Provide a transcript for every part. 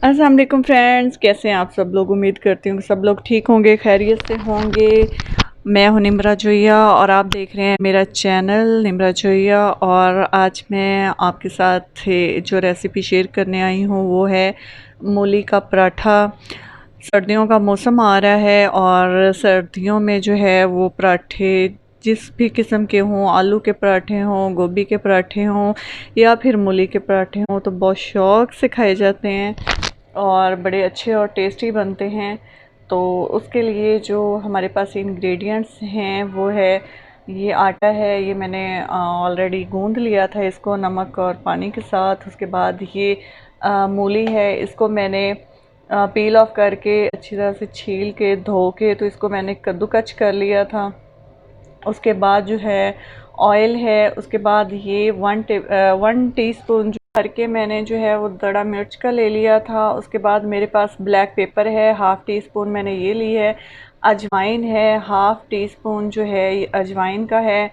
अस्सलाम वालेकुम फ्रेंड्स, कैसे हैं आप सब लोग। उम्मीद करती हूँ कि सब लोग ठीक होंगे, खैरियत से होंगे। मैं हूँ निम्रा जोया और आप देख रहे हैं मेरा चैनल निम्रा जोया। और आज मैं आपके साथ जो रेसिपी शेयर करने आई हूँ वो है मूली का पराठा। सर्दियों का मौसम आ रहा है और सर्दियों में जो है वो पराठे जिस भी किस्म के हों, आलू के पराठे हों, गोभी के पराठे हों या फिर मूली के पराठे हों, तो बहुत शौक़ से खाए जाते हैं और बड़े अच्छे और टेस्टी बनते हैं। तो उसके लिए जो हमारे पास इंग्रेडिएंट्स हैं वो है, ये आटा है, ये मैंने ऑलरेडी गूंद लिया था इसको नमक और पानी के साथ। उसके बाद ये मूली है, इसको मैंने पील ऑफ करके अच्छी तरह से छील के धो के तो इसको मैंने कद्दूकस कर लिया था। उसके बाद जो है ऑयल है, उसके बाद ये 1 टीस्पून भर के मैंने जो है वो दड़ा मिर्च का ले लिया था। उसके बाद मेरे पास ब्लैक पेपर है, हाफ़ टी स्पून मैंने ये ली है। अजवाइन है, हाफ़ टी स्पून जो है ये अजवाइन का है।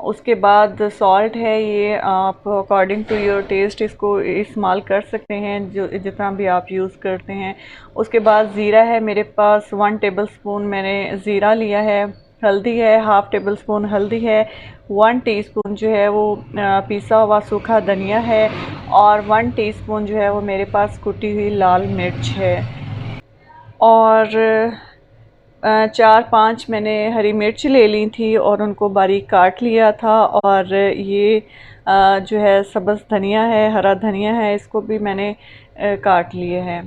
उसके बाद सॉल्ट है, ये आप अकॉर्डिंग टू योर टेस्ट इसको इस्तेमाल कर सकते हैं, जो जितना भी आप यूज़ करते हैं। उसके बाद ज़ीरा है मेरे पास, 1 टेबल स्पून मैंने ज़ीरा लिया है। हल्दी है, हाफ़ टेबल स्पून हल्दी है। 1 टीस्पून जो है वो पिसा हुआ सूखा धनिया है और 1 टीस्पून जो है वो मेरे पास कुटी हुई लाल मिर्च है। और 4-5 मैंने हरी मिर्च ले ली थी और उनको बारीक काट लिया था। और ये जो है सब्ज़ धनिया है, हरा धनिया है, इसको भी मैंने काट लिए हैं।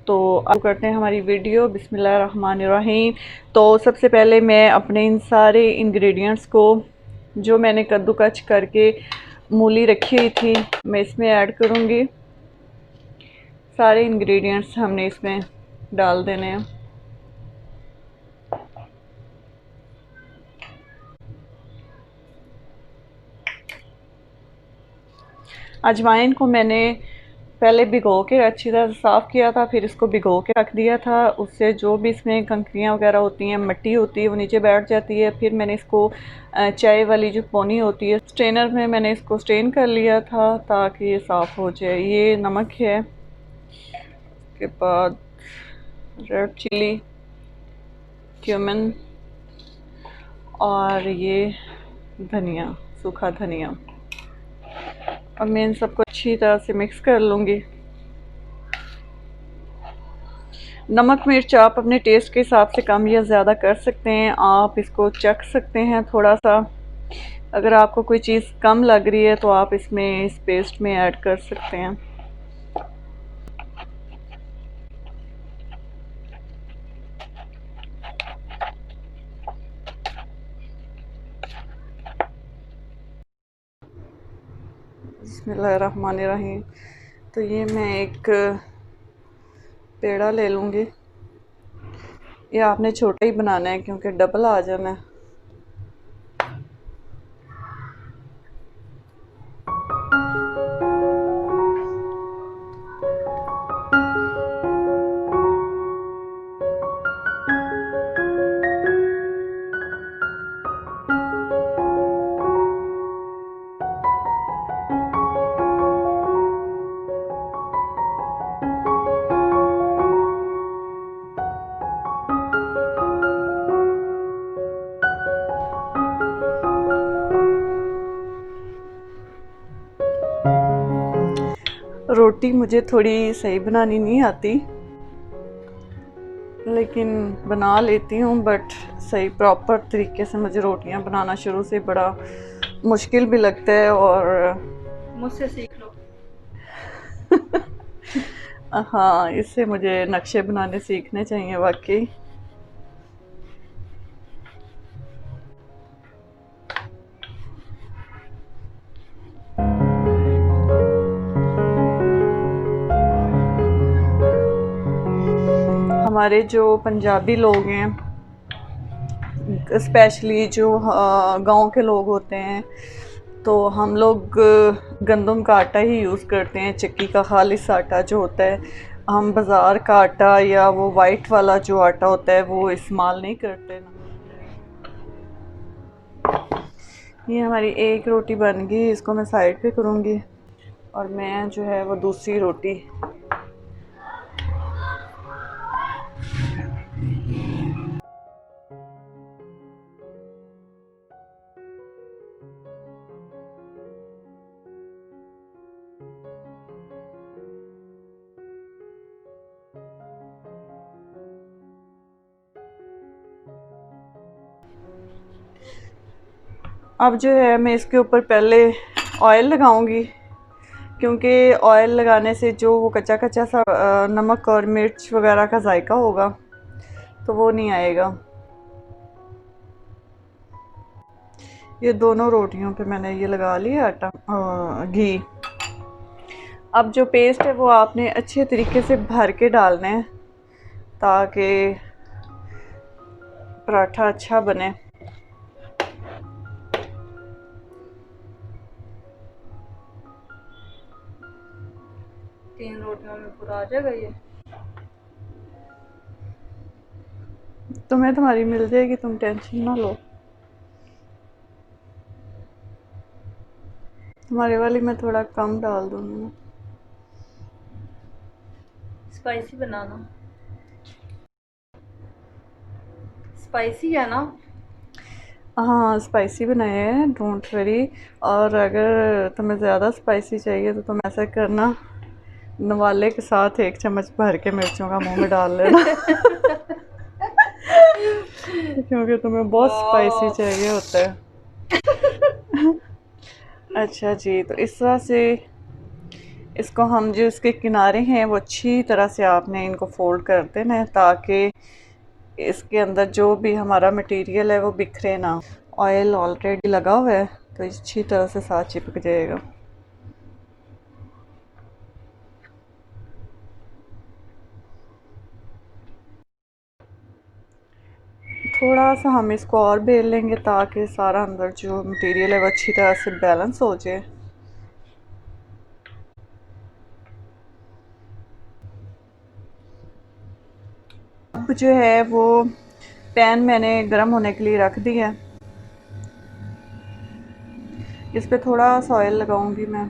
तो अब करते हैं हमारी वीडियो। बिस्मिल्लाहिर्रहमानिर्रहीम। तो सबसे पहले मैं अपने इन सारे इंग्रेडिएंट्स को जो मैंने कद्दूकस करके मूली रखी हुई थी मैं इसमें ऐड करूँगी। सारे इंग्रेडिएंट्स हमने इसमें डाल देने हैं। अजवाइन को मैंने पहले भिगो के अच्छी तरह से साफ़ किया था, फिर इसको भिगो के रख दिया था। उससे जो भी इसमें कंकरियाँ वगैरह होती हैं, मिट्टी होती है, वो नीचे बैठ जाती है। फिर मैंने इसको चाय वाली जो पोनी होती है स्ट्रेनर में मैंने इसको स्ट्रेन कर लिया था ताकि ये साफ़ हो जाए। ये नमक है, उसके बाद रेड चिली, क्यूमिन और ये धनिया, सूखा धनिया। और मैं इन सबको अच्छी तरह से मिक्स कर लूँगी। नमक मिर्च आप अपने टेस्ट के हिसाब से कम या ज़्यादा कर सकते हैं, आप इसको चख सकते हैं थोड़ा सा। अगर आपको कोई चीज़ कम लग रही है तो आप इसमें इस पेस्ट में ऐड कर सकते हैं। बिस्मिल्लाहिर्रहमानिर्रहीम। तो ये मैं एक पेड़ा ले लूँगी। ये आपने छोटा ही बनाना है क्योंकि डबल आ जाना है। रोटी मुझे थोड़ी सही बनानी नहीं आती, लेकिन बना लेती हूँ। बट सही प्रॉपर तरीके से मुझे रोटियाँ बनाना शुरू से बड़ा मुश्किल भी लगता है। और मुझसे सीख लो। हाँ, इससे मुझे नक्शे बनाने सीखने चाहिए वाकई। हमारे जो पंजाबी लोग हैं, स्पेशली जो गांव के लोग होते हैं, तो हम लोग गंदम का आटा ही यूज़ करते हैं। चक्की का खालिस आटा जो होता है, हम बाज़ार का आटा या वो वाइट वाला जो आटा होता है वो इस्तेमाल नहीं करते ना। ये हमारी एक रोटी बन गई, इसको मैं साइड पे करूँगी और मैं जो है वो दूसरी रोटी अब जो है मैं इसके ऊपर पहले ऑयल लगाऊंगी, क्योंकि ऑयल लगाने से जो वो कच्चा कच्चा सा नमक और मिर्च वगैरह का जायका होगा तो वो नहीं आएगा। ये दोनों रोटियों पे मैंने ये लगा लिया आटा घी। अब जो पेस्ट है वो आपने अच्छे तरीके से भर के डालना है ताकि पराठा अच्छा बने। तीन रोटियों में पूरा आ जाएगा ये। तुम्हें तुम्हारी मिल जाएगी, तुम टेंशन ना लो। तुम्हारे वाली मैं थोड़ा कम डाल दूंगी ना। स्पाइसी बनाना, स्पाइसी है ना? हाँ स्पाइसी बनाए हैं, डोंट वरी। और अगर तुम्हें ज़्यादा स्पाइसी चाहिए तो तुम ऐसा करना, नवाले के साथ 1 चम्मच भर के मिर्चों का मुंह में डाल लेना क्योंकि तुम्हें बहुत स्पाइसी चाहिए होता है अच्छा जी, तो इस तरह से इसको हम जो इसके किनारे हैं वो अच्छी तरह से आपने इनको फोल्ड कर देना है ताकि इसके अंदर जो भी हमारा मटेरियल है वो बिखरे ना। ऑयल ऑलरेडी लगा हुआ है तो अच्छी तरह से साथ चिपक जाएगा। थोड़ा सा हम इसको और बेल लेंगे ताकि सारा अंदर जो मटेरियल है वो अच्छी तरह से बैलेंस हो जाए। अब जो है वो पैन मैंने गर्म होने के लिए रख दिया है, इस पे थोड़ा सा ऑयल लगाऊंगी मैं।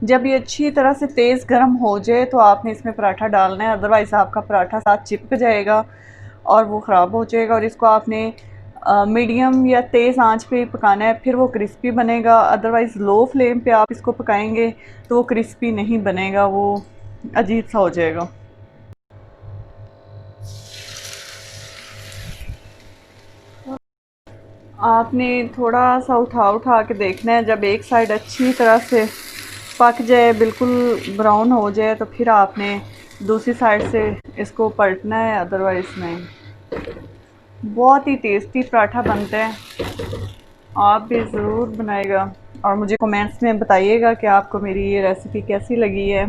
जब ये अच्छी तरह से तेज़ गर्म हो जाए तो आपने इसमें पराठा डालना है, अदरवाइज़ आपका पराठा साथ चिपक जाएगा और वो ख़राब हो जाएगा। और इसको आपने मीडियम या तेज़ आंच पे पकाना है, फिर वो क्रिस्पी बनेगा। अदरवाइज़ लो फ्लेम पे आप इसको पकाएंगे तो वो क्रिस्पी नहीं बनेगा, वो अजीब सा हो जाएगा। आपने थोड़ा सा उठा उठा के देखना है, जब एक साइड अच्छी तरह से पक जाए, बिल्कुल ब्राउन हो जाए, तो फिर आपने दूसरी साइड से इसको पलटना है, अदरवाइज़ नहीं। बहुत ही टेस्टी पराठा बनता है, आप भी ज़रूर बनाएगा और मुझे कमेंट्स में बताइएगा कि आपको मेरी ये रेसिपी कैसी लगी है।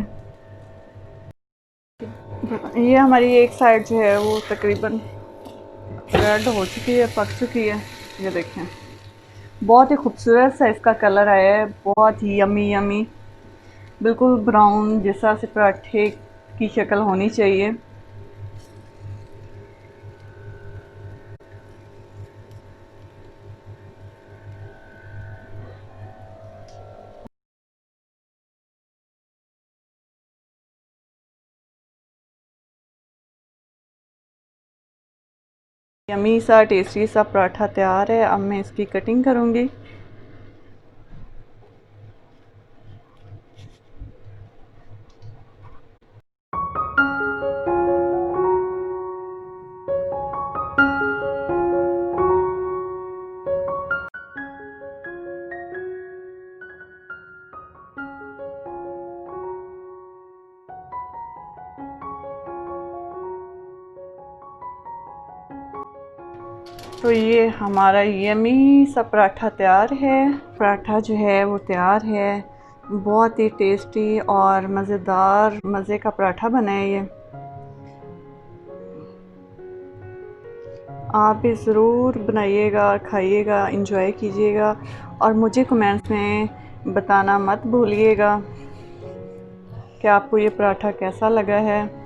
ये हमारी एक साइड जो है वो तकरीबन रेड हो चुकी है, पक चुकी है। ये देखें बहुत ही खूबसूरत सा इसका कलर आया है, बहुत ही यमी यमी, बिल्कुल ब्राउन जैसा से पराठे की शक्ल होनी चाहिए। यमी सा टेस्टी सा पराठा तैयार है। अब मैं इसकी कटिंग करूँगी। तो ये हमारा यमी सा पराठा तैयार है। पराठा जो है वो तैयार है, बहुत ही टेस्टी और मज़ेदार मज़े का पराठा बना है ये। आप भी ज़रूर बनाइएगा, खाइएगा, इंजॉय कीजिएगा और मुझे कमेंट्स में बताना मत भूलिएगा कि आपको ये पराठा कैसा लगा है।